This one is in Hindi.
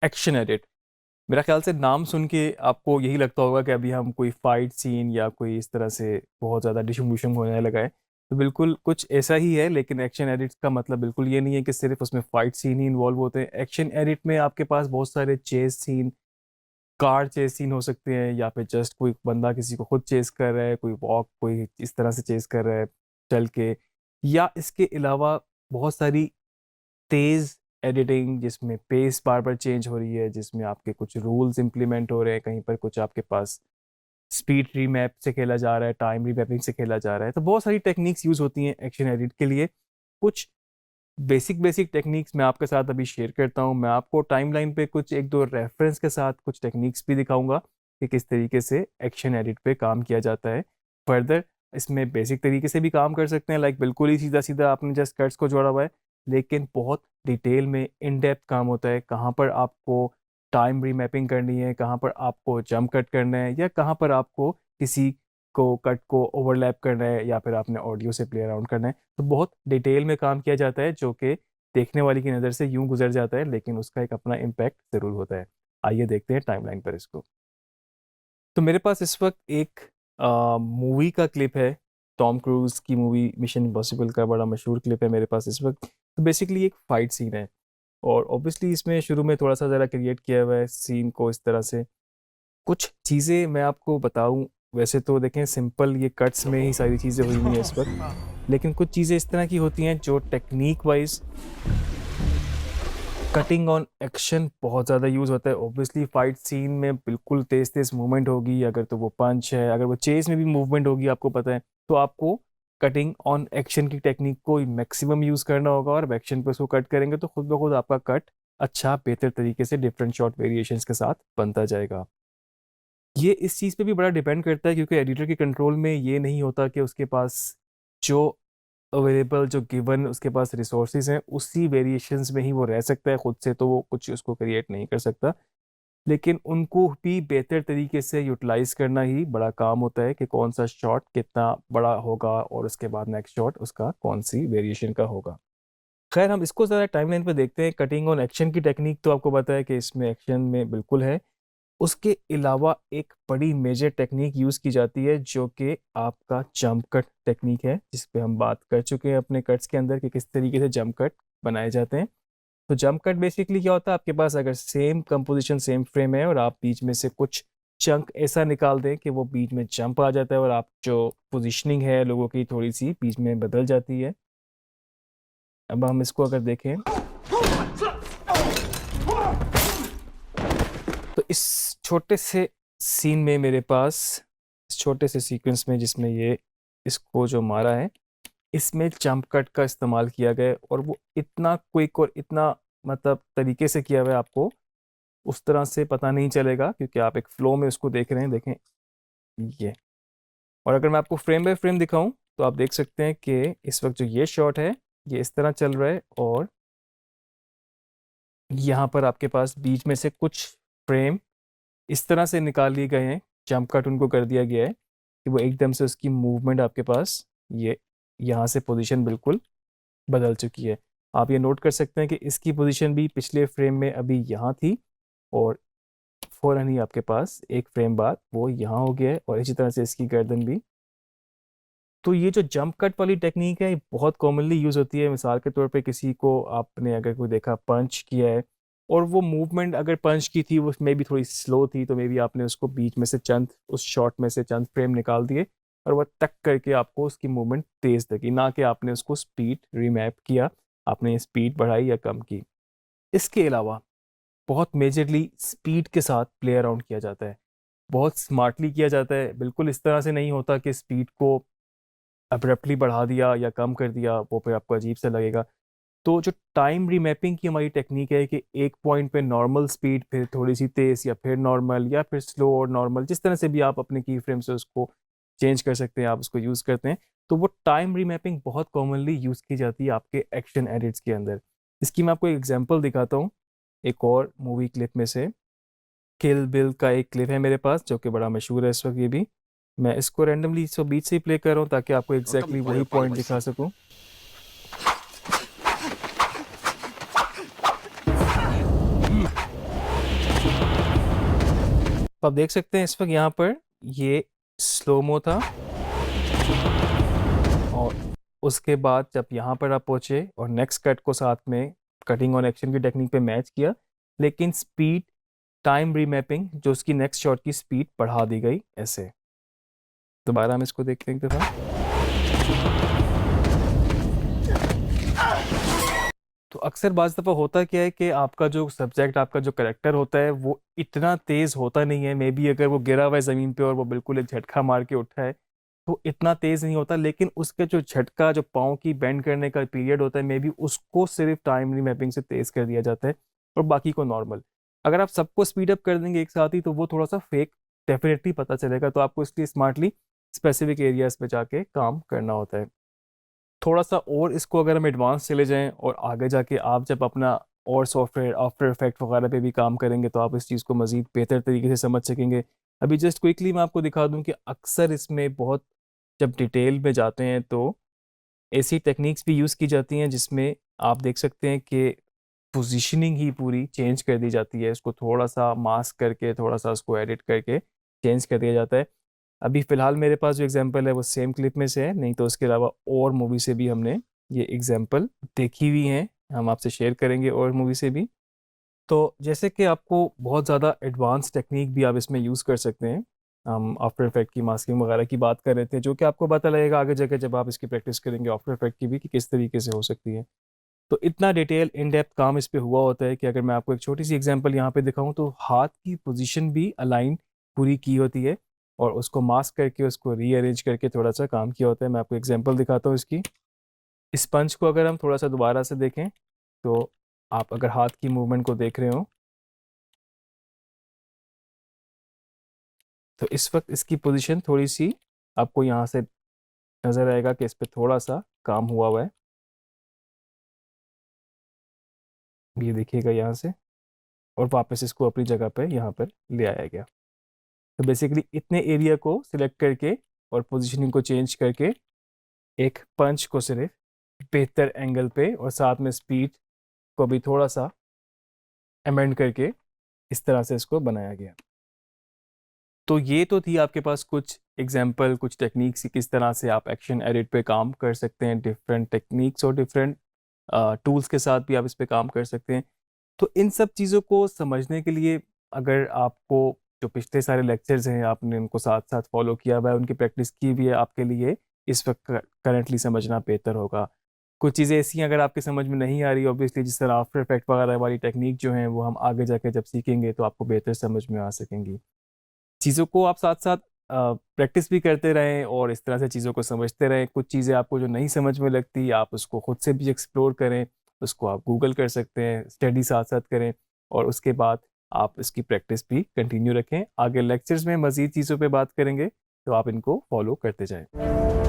Action edit. मेरा ख्याल से नाम सुन के आपको यही लगता होगा कि अभी हम कोई फाइट सीन या कोई इस तरह से बहुत ज़्यादा डिशम होने लगा है। तो बिल्कुल कुछ ऐसा ही है, लेकिन एक्शन एडिट का मतलब बिल्कुल ये नहीं है कि सिर्फ उसमें फाइट सीन ही इन्वॉल्व होते हैं। एक्शन एडिट में आपके पास बहुत सारे chase scene, car chase scene हो सकते हैं, या फिर जस्ट कोई बंदा किसी को खुद चेस कर रहा है, कोई वॉक कोई इस तरह से चेस कर रहा है चल के, या इसके अलावा बहुत सारी तेज एडिटिंग जिसमें पेस बार बार चेंज हो रही है, जिसमें आपके कुछ रूल्स इंप्लीमेंट हो रहे हैं, कहीं पर कुछ आपके पास स्पीड रीमैप से खेला जा रहा है, टाइम रीमैपिंग से खेला जा रहा है। तो बहुत सारी टेक्निक्स यूज होती हैं एक्शन एडिट के लिए। कुछ बेसिक बेसिक टेक्निक्स मैं आपके साथ अभी शेयर करता हूँ। मैं आपको टाइमलाइन पे कुछ एक दो रेफरेंस के साथ कुछ टेक्निक्स भी दिखाऊंगा कि किस तरीके से एक्शन एडिट पे काम किया जाता है। फर्दर इसमें बेसिक तरीके से भी काम कर सकते हैं, लाइक बिल्कुल ही सीधा सीधा आपने जस्ट कट्स को जोड़ा हुआ है, लेकिन बहुत डिटेल में इन डेप्थ काम होता है। कहाँ पर आपको टाइम रीमैपिंग करनी है, कहाँ पर आपको जंप कट करना है, या कहाँ पर आपको किसी को कट को ओवरलैप करना है, या फिर आपने ऑडियो से प्ले अराउंड करना है। तो बहुत डिटेल में काम किया जाता है, जो कि देखने वाले की नज़र से यूं गुजर जाता है, लेकिन उसका एक अपना इम्पैक्ट ज़रूर होता है। आइए देखते हैं टाइमलाइन पर इसको। तो मेरे पास इस वक्त एक मूवी का क्लिप है, टॉम क्रूज की मूवी मिशन इम्पॉसिबल का बड़ा मशहूर क्लिप है मेरे पास इस वक्त। तो बेसिकली एक फाइट सीन है, और ऑब्वियसली इसमें शुरू में थोड़ा सा ज़रा क्रिएट किया हुआ है सीन को इस तरह से। कुछ चीज़ें मैं आपको बताऊं, वैसे तो देखें सिंपल ये कट्स में ही सारी चीज़ें हुई हुई हैं इस वक्त, लेकिन कुछ चीज़ें इस तरह की होती हैं जो technique wise cutting on action बहुत ज़्यादा यूज़ होता है। ऑब्वियसली फाइट सीन में बिल्कुल तेज़ तेज़ मूवमेंट होगी, अगर तो वो पंच है, अगर वो चेस में भी मूवमेंट होगी आपको पता है, तो आपको कटिंग ऑन एक्शन की टेक्निक को मैक्सिमम यूज़ करना होगा, और एक्शन पे उसको कट करेंगे तो खुद ब खुद आपका कट अच्छा बेहतर तरीके से डिफरेंट शॉट वेरिएशंस के साथ बनता जाएगा। ये इस चीज़ पे भी बड़ा डिपेंड करता है, क्योंकि एडिटर के कंट्रोल में ये नहीं होता कि उसके पास जो अवेलेबल जो गिवन उसके पास रिसोर्सेज हैं उसी वेरिएशंस में ही वो रह सकता है, खुद से तो वो कुछ उसको क्रिएट नहीं कर सकता। लेकिन उनको भी बेहतर तरीके से यूटिलाइज करना ही बड़ा काम होता है कि कौन सा शॉट कितना बड़ा होगा, और उसके बाद नेक्स्ट शॉट उसका कौन सी वेरिएशन का होगा। खैर हम इसको ज़रा टाइमलाइन पे देखते हैं। कटिंग ऑन एक्शन की टेक्निक तो आपको पता है कि इसमें एक्शन में बिल्कुल है। उसके अलावा एक बड़ी मेजर टेक्निक यूज़ की जाती है जो कि आपका जंप कट टेक्निक है, जिस पे हम बात कर चुके हैं अपने कट्स के अंदर कि किस तरीके से जंप कट बनाए जाते हैं। तो जंप कट बेसिकली क्या होता है, आपके पास अगर सेम कंपोजिशन सेम फ्रेम है और आप बीच में से कुछ चंक ऐसा निकाल दें कि वो बीच में जंप आ जाता है, और आप जो पोजिशनिंग है लोगों की थोड़ी सी बीच में बदल जाती है। अब हम इसको अगर देखें तो इस छोटे से सीन में मेरे पास, इस छोटे से सीक्वेंस में जिसमें ये इसको जो मारा है, इसमें जंप कट का इस्तेमाल किया गया है, और वो इतना क्विक और इतना मतलब तरीके से किया हुआ है, आपको उस तरह से पता नहीं चलेगा क्योंकि आप एक फ्लो में उसको देख रहे हैं। देखें ये, और अगर मैं आपको फ्रेम बाय फ्रेम दिखाऊं तो आप देख सकते हैं कि इस वक्त जो ये शॉट है ये इस तरह चल रहा है, और यहाँ पर आपके पास बीच में से कुछ फ्रेम इस तरह से निकाल लिए गए हैं, जंप कट उनको कर दिया गया है कि वो एकदम से उसकी मूवमेंट आपके पास ये यहाँ से पोजीशन बिल्कुल बदल चुकी है। आप ये नोट कर सकते हैं कि इसकी पोजीशन भी पिछले फ्रेम में अभी यहाँ थी, और फौरन ही आपके पास एक फ्रेम बाद वो यहाँ हो गया है, और इसी तरह से इसकी गर्दन भी। तो ये जो जंप कट वाली टेक्निक है ये बहुत कॉमनली यूज़ होती है। मिसाल के तौर पे किसी को आपने अगर कोई देखा पंच किया है, और वो मूवमेंट अगर पंच की थी वो मे भी थोड़ी स्लो थी, तो मे बी आपने उसको बीच में से चंद उस शॉट में से चंद फ्रेम निकाल दिए, और वह तक करके आपको उसकी मूवमेंट तेज लगी, ना कि आपने उसको स्पीड रीमैप किया, आपने स्पीड बढ़ाई या कम की। इसके अलावा बहुत मेजरली स्पीड के साथ प्ले अराउंड किया जाता है, बहुत स्मार्टली किया जाता है। बिल्कुल इस तरह से नहीं होता कि स्पीड को अब्रप्टली बढ़ा दिया या कम कर दिया, वो फिर आपको अजीब सा लगेगा। तो जो टाइम रीमैपिंग की हमारी टेक्निक है कि एक पॉइंट पे नॉर्मल स्पीड, फिर थोड़ी सी तेज़, या फिर नॉर्मल, या फिर स्लो और नॉर्मल, जिस तरह से भी आप अपने की फ्रेम से उसको चेंज कर सकते हैं, आप उसको यूज़ करते हैं। तो वो टाइम रीमैपिंग बहुत कॉमनली यूज़ की जाती है आपके एक्शन एडिट्स के अंदर। इसकी मैं आपको एक एग्जांपल दिखाता हूँ एक और मूवी क्लिप में से। किल बिल का एक क्लिप है मेरे पास जो कि बड़ा मशहूर है इस वक्त। ये भी मैं इसको रैंडमली इसको बीच से ही प्ले कर रहा हूँ ताकि आपको एग्जैक्टली वही पॉइंट दिखा सकूँ। Come. 。 ! 。 ! ！ ! ！ ! ！ ! ！ ! ！ ! ！ ! ！ ! ！ ! ！ ! ！ ! ！ ! ！ ! ！ ! ！ ! ！ ! ！ ! ！ ! ！ ! ！ ! ！ ! आप देख सकते हैं इस वक्त यहाँ पर ये स्लोमो था, और उसके बाद जब यहाँ पर आप पहुँचे और नेक्स्ट कट को साथ में कटिंग और एक्शन की टेक्निक पे मैच किया, लेकिन स्पीड टाइम रीमैपिंग जो उसकी नेक्स्ट शॉट की स्पीड बढ़ा दी गई ऐसे। दोबारा हम इसको देखते हैं एक दफ़ा। तो अक्सर बाज़ दफ़ा होता क्या है कि आपका जो सब्जेक्ट, आपका जो करेक्टर होता है वो इतना तेज़ होता नहीं है। मे बी अगर वो गिरा हुआ है ज़मीन पे और वो बिल्कुल एक झटका मार के उठा है तो इतना तेज़ नहीं होता, लेकिन उसके जो झटका, जो पाँव की बेंड करने का पीरियड होता है, मे बी उसको सिर्फ टाइम रीमैपिंग से तेज़ कर दिया जाता है और बाकी को नॉर्मल। अगर आप सबको स्पीड अप कर देंगे एक साथ ही तो वो थोड़ा सा फेक डेफिनेटली पता चलेगा, तो आपको इसलिए स्मार्टली स्पेसिफिक एरियाज पे जाके काम करना होता है। थोड़ा सा और इसको अगर हम एडवांस चले जाएं और आगे जाके आप जब अपना और सॉफ्टवेयर आफ्टर इफेक्ट वगैरह पे भी काम करेंगे तो आप इस चीज़ को मज़ीद बेहतर तरीके से समझ सकेंगे। अभी जस्ट क्विकली मैं आपको दिखा दूं कि अक्सर इसमें बहुत जब डिटेल में जाते हैं तो ऐसी टेक्निक्स भी यूज़ की जाती हैं जिसमें आप देख सकते हैं कि पोजीशनिंग ही पूरी चेंज कर दी जाती है। इसको थोड़ा सा मास्क करके, थोड़ा सा उसको एडिट करके चेंज कर दिया जाता है। अभी फ़िलहाल मेरे पास जो एग्जांपल है वो सेम क्लिप में से है, नहीं तो उसके अलावा और मूवी से भी हमने ये एग्जांपल देखी हुई हैं, हम आपसे शेयर करेंगे और मूवी से भी। तो जैसे कि आपको बहुत ज़्यादा एडवांस टेक्निक भी आप इसमें यूज़ कर सकते हैं। हम आफ्टर इफेक्ट की मास्किंग वगैरह की बात कर रहे थे, जो कि आपको पता लगेगा आगे जाके जब आप इसकी प्रैक्टिस करेंगे आफ्टर इफेक्ट की भी, कि किस तरीके से हो सकती है। तो इतना डिटेल इन डेप्थ काम इस पे हुआ होता है कि अगर मैं आपको एक छोटी सी एग्जांपल यहाँ पे दिखाऊं तो हाथ की पोजीशन भी अलाइन पूरी की होती है और उसको मास्क करके उसको रीअरेंज करके थोड़ा सा काम किया होता है। मैं आपको एग्जांपल दिखाता हूँ इसकी। इस पंच को अगर हम थोड़ा सा दोबारा से देखें तो आप अगर हाथ की मूवमेंट को देख रहे हो तो इस वक्त इसकी पोजीशन थोड़ी सी आपको यहाँ से नज़र आएगा कि इस पर थोड़ा सा काम हुआ हुआ है। ये देखिएगा यहाँ से, और वापस इसको अपनी जगह पे यहाँ पर ले आया गया। तो बेसिकली इतने एरिया को सिलेक्ट करके और पोजीशनिंग को चेंज करके एक पंच को सिर्फ बेहतर एंगल पे और साथ में स्पीड को भी थोड़ा सा अमेंड करके इस तरह से इसको बनाया गया। तो ये तो थी आपके पास कुछ एग्जांपल, कुछ टेक्निक्स कि किस तरह से आप एक्शन एडिट पे काम कर सकते हैं। डिफरेंट टेक्निक्स और डिफरेंट टूल्स के साथ भी आप इस पे काम कर सकते हैं। तो इन सब चीज़ों को समझने के लिए अगर आपको जो पिछले सारे लेक्चर्स हैं आपने उनको साथ साथ फॉलो किया हुआ है, उनकी प्रैक्टिस की भी है, आपके लिए इस वक्त करंटली समझना बेहतर होगा। कुछ चीज़ें ऐसी हैं अगर आपके समझ में नहीं आ रही ऑब्वियसली, जिस तरह आफ्टर इफेक्ट वगैरह वाली टेक्निक जो हैं वो हम आगे जाके जब सीखेंगे तो आपको बेहतर समझ में आ सकेंगी। चीज़ों को आप साथ साथ प्रैक्टिस भी करते रहें और इस तरह से चीज़ों को समझते रहें। कुछ चीज़ें आपको जो नहीं समझ में लगती आप उसको खुद से भी एक्सप्लोर करें, उसको आप गूगल कर सकते हैं, स्टडी साथ साथ करें और उसके बाद आप इसकी प्रैक्टिस भी कंटिन्यू रखें। आगे लेक्चर्स में मज़ीद चीज़ों पे बात करेंगे तो आप इनको फॉलो करते जाएं।